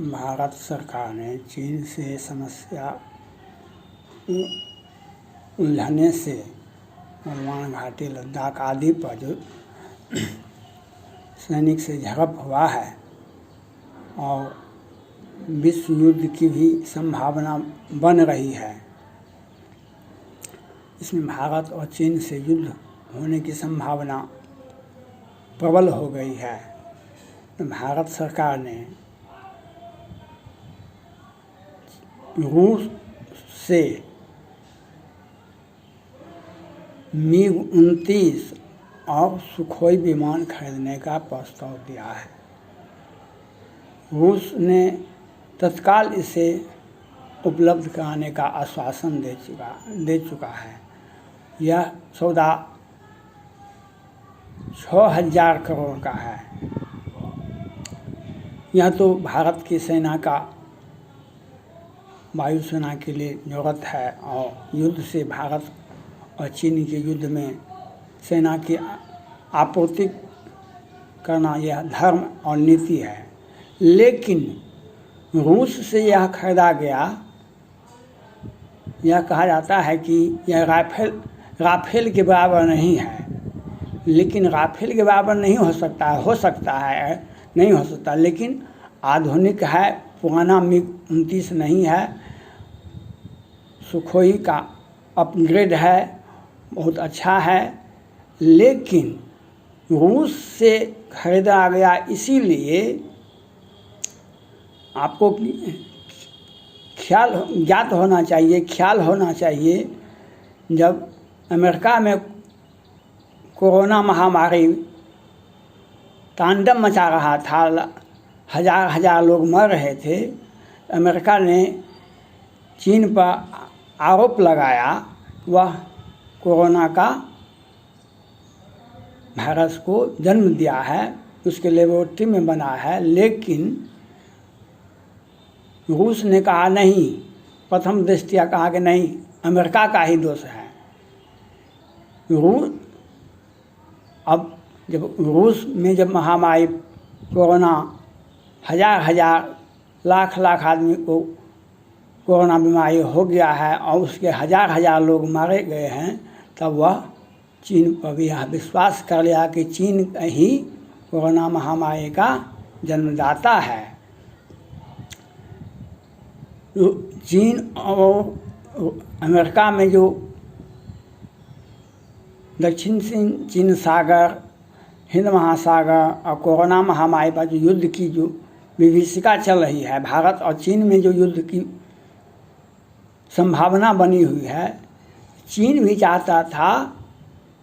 भारत सरकार ने चीन से समस्या उलझने से गलवान घाटी, लद्दाख आदि पर जो सैनिक से झड़प हुआ है और विश्व युद्ध की भी संभावना बन रही है, इसमें भारत और चीन से युद्ध होने की संभावना प्रबल हो गई है। तो भारत सरकार ने रूस से MiG-29 और सुखोई विमान खरीदने का प्रस्ताव दिया है। रूस ने तत्काल इसे उपलब्ध कराने का आश्वासन दे चुका है। यह सौदा 6000 करोड़ का है। यह तो भारत की सेना का वायुसेना के लिए ज़रूरत है और युद्ध से भारत और चीन के युद्ध में सेना की आपूर्ति करना यह धर्म और नीति है। लेकिन रूस से यह खरीदा गया, यह कहा जाता है कि यह राफेल के बराबर नहीं है, लेकिन राफेल के बराबर नहीं हो सकता है, नहीं हो सकता, लेकिन आधुनिक है, पुराना MiG-29 नहीं है, सुखोई का अपग्रेड है, बहुत अच्छा है। लेकिन रूस से खरीदा गया, इसीलिए आपको ख्याल होना चाहिए जब अमेरिका में कोरोना महामारी तांडव मचा रहा था, हजार लोग मर रहे थे, अमेरिका ने चीन पर आरोप लगाया वह कोरोना का वायरस को जन्म दिया है, उसके लेबोरेटरी में बना है। लेकिन रूस ने कहा नहीं, प्रथम दृष्टया कहा कि नहीं, अमेरिका का ही दोष है। अब जब रूस में जब महामारी कोरोना हजार लाख आदमी को कोरोना बीमारी हो गया है और उसके हजार लोग मारे गए हैं, तब वह चीन पर भी यह विश्वास कर लिया कि चीन ही कोरोना महामारी का जन्मदाता है। चीन और अमेरिका में जो दक्षिण चीन सागर, हिंद महासागर और कोरोना महामारी पर जो युद्ध की जो विभीषिका चल रही है, भारत और चीन में जो युद्ध की संभावना बनी हुई है, चीन भी चाहता था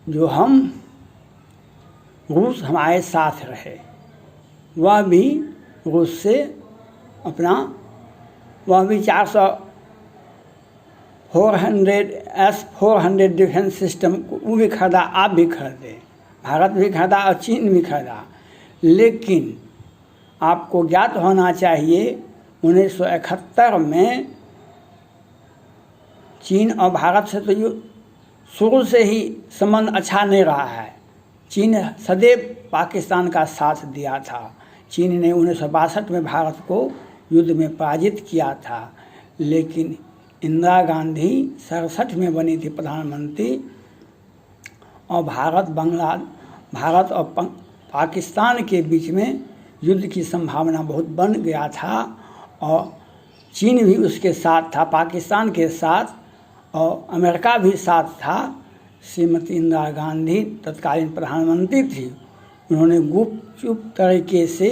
जो रूस हमारे साथ रहे, वह भी रूस से वह भी 400 S-400 डिफेंस सिस्टम वो भी खरीदा, आप भी खरीदे, भारत भी खरीदा और चीन भी खरीदा। लेकिन आपको ज्ञात होना चाहिए 1971 में चीन और भारत से तो शुरू से ही संबंध अच्छा नहीं रहा है। चीन सदैव पाकिस्तान का साथ दिया था। चीन ने 1962 में भारत को युद्ध में पराजित किया था, लेकिन इंदिरा गांधी 67 में बनी थी प्रधानमंत्री और भारत और पाकिस्तान के बीच में युद्ध की संभावना बहुत बन गया था और चीन भी उसके साथ था, पाकिस्तान के साथ, और अमेरिका भी साथ था। श्रीमती इंदिरा गांधी तत्कालीन प्रधानमंत्री थी, उन्होंने गुपचुप तरीके से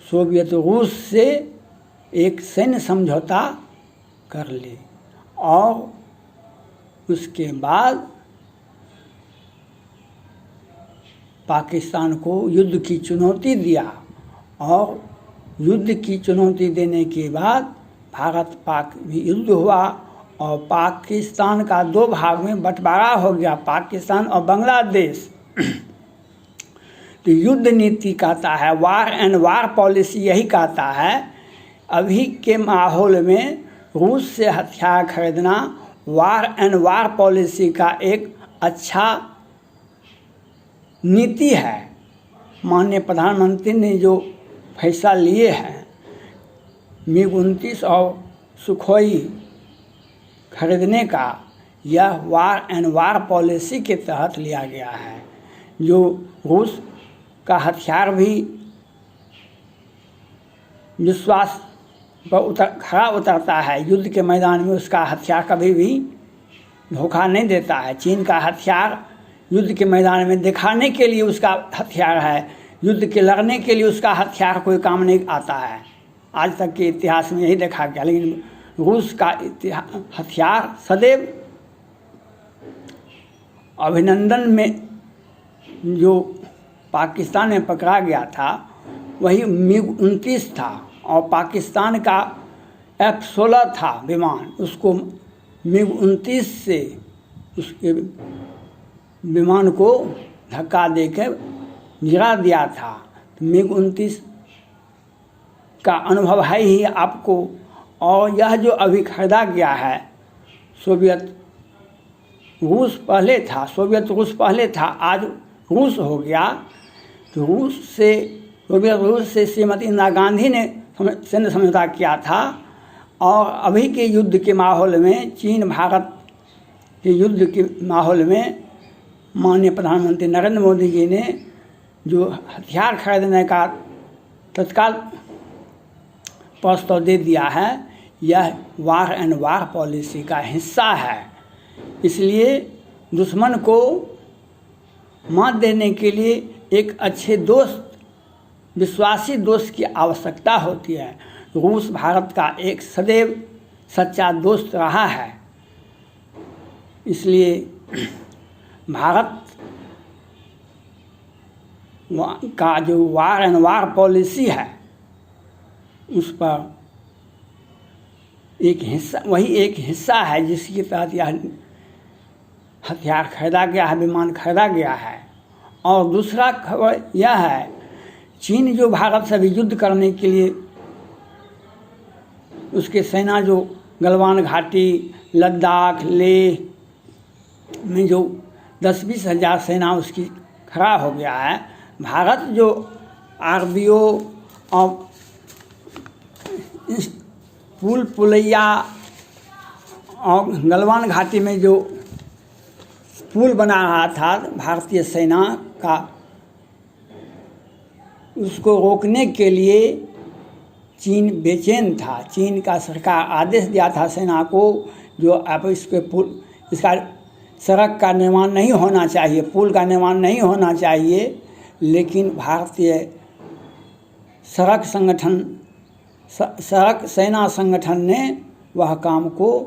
सोवियत रूस से एक सैन्य समझौता कर ली और उसके बाद पाकिस्तान को युद्ध की चुनौती दिया और युद्ध की चुनौती देने के बाद भारत पाक भी युद्ध हुआ और पाकिस्तान का 2 भाग में बंटवारा हो गया, पाकिस्तान और बांग्लादेश। तो युद्ध नीति कहता है, वार पॉलिसी यही कहता है। अभी के माहौल में रूस से हथियार खरीदना वार पॉलिसी का एक अच्छा नीति है। माननीय प्रधानमंत्री ने जो फैसला लिए हैं। MiG-29 और सुखोई खरीदने का यह वार एंड वार पॉलिसी के तहत लिया गया है, जो रूस का हथियार भी विश्वास पर खरा उतरता है। युद्ध के मैदान में उसका हथियार कभी भी धोखा नहीं देता है। चीन का हथियार युद्ध के मैदान में दिखाने के लिए उसका हथियार है, युद्ध के लड़ने के लिए उसका हथियार कोई काम नहीं आता है। आज तक के इतिहास में यही देखा गया। लेकिन रूस का हथियार सदैव अभिनंदन में जो पाकिस्तान में पकड़ा गया था वही MiG-29 था, और पाकिस्तान का F-16 था विमान, उसको MiG-29 से उसके विमान को धक्का देकर गिरा दिया था। तो MiG-29 का अनुभव है ही आपको। और यह जो अभी खरीदा गया है, सोवियत रूस पहले था, आज रूस हो गया। तो सोवियत रूस से श्रीमती इंदिरा गांधी ने सैन्य समझौता किया था, और अभी के युद्ध के माहौल में, चीन भारत के युद्ध के माहौल में माननीय प्रधानमंत्री नरेंद्र मोदी जी ने जो हथियार खरीदने का तत्काल प्रस्ताव दे दिया है, यह वार एंड वार पॉलिसी का हिस्सा है। इसलिए दुश्मन को मात देने के लिए एक अच्छे दोस्त, विश्वासी दोस्त की आवश्यकता होती है। रूस भारत का एक सदैव सच्चा दोस्त रहा है। इसलिए भारत का जो वार एंड वार पॉलिसी है, उस पर एक हिस्सा है जिसके तहत यह हथियार खरीदा गया है, विमान खरीदा गया है। और दूसरा खबर यह है, चीन जो भारत से भी युद्ध करने के लिए उसके सेना जो गलवान घाटी, लद्दाख, लेह में जो 10-20 हज़ार सेना उसकी खड़ा हो गया है, भारत जो RBO और पुलैया और गलवान घाटी में जो पुल बना रहा था भारतीय सेना का, उसको रोकने के लिए चीन बेचैन था। चीन का सरकार आदेश दिया था सेना को, जो अब इसका सड़क का निर्माण नहीं होना चाहिए, पुल का निर्माण नहीं होना चाहिए। लेकिन भारतीय सड़क सेना संगठन ने वह काम को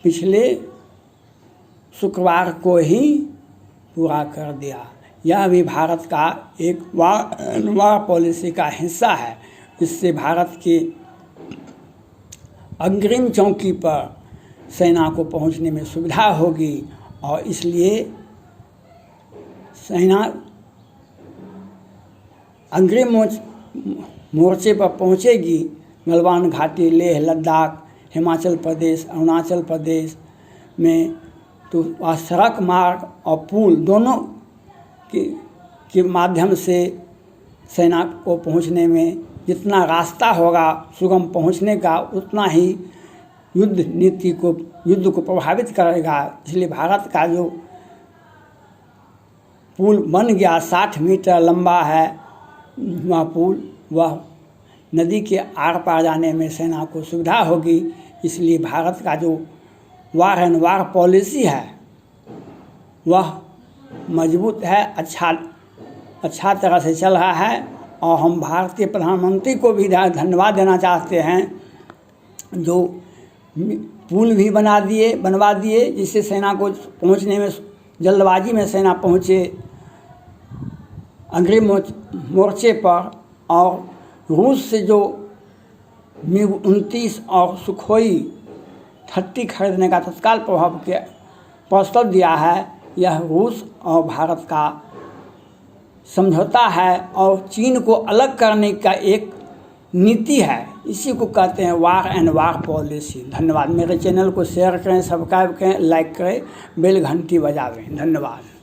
पिछले शुक्रवार को ही पूरा कर दिया। यह भी भारत का एक वार पॉलिसी का हिस्सा है। इससे भारत के अग्रिम चौकी पर सेना को पहुंचने में सुविधा होगी, और इसलिए सेना अग्रिम मोर्चे पर पहुंचेगी। गलवान घाटी, लेह, लद्दाख, हिमाचल प्रदेश, अरुणाचल प्रदेश में तो वह सड़क मार्ग और पुल दोनों के माध्यम से सेना को पहुंचने में जितना रास्ता होगा सुगम पहुंचने का, उतना ही युद्ध को प्रभावित करेगा। इसलिए भारत का जो पुल बन गया 60 मीटर लंबा है, वह पुल, वह नदी के आर पार जाने में सेना को सुविधा होगी। इसलिए भारत का जो वार एंड वार पॉलिसी है वह मजबूत है, अच्छा तरह से चल रहा है। और हम भारतीय प्रधानमंत्री को भी धन्यवाद देना चाहते हैं, जो पुल भी बनवा दिए जिससे सेना को पहुंचने में जल्दबाजी में सेना पहुंचे अग्रिम मोर्चे पर। और रूस से जो MiG-29 और सुखोई 30 खरीदने का तत्काल प्रभाव के प्रस्ताव दिया है, यह रूस और भारत का समझौता है और चीन को अलग करने का एक नीति है। इसी को कहते हैं वार एंड वार पॉलिसी। धन्यवाद। मेरे चैनल को शेयर करें, सब्सक्राइब करें, लाइक करें, बेल घंटी बजावें। धन्यवाद।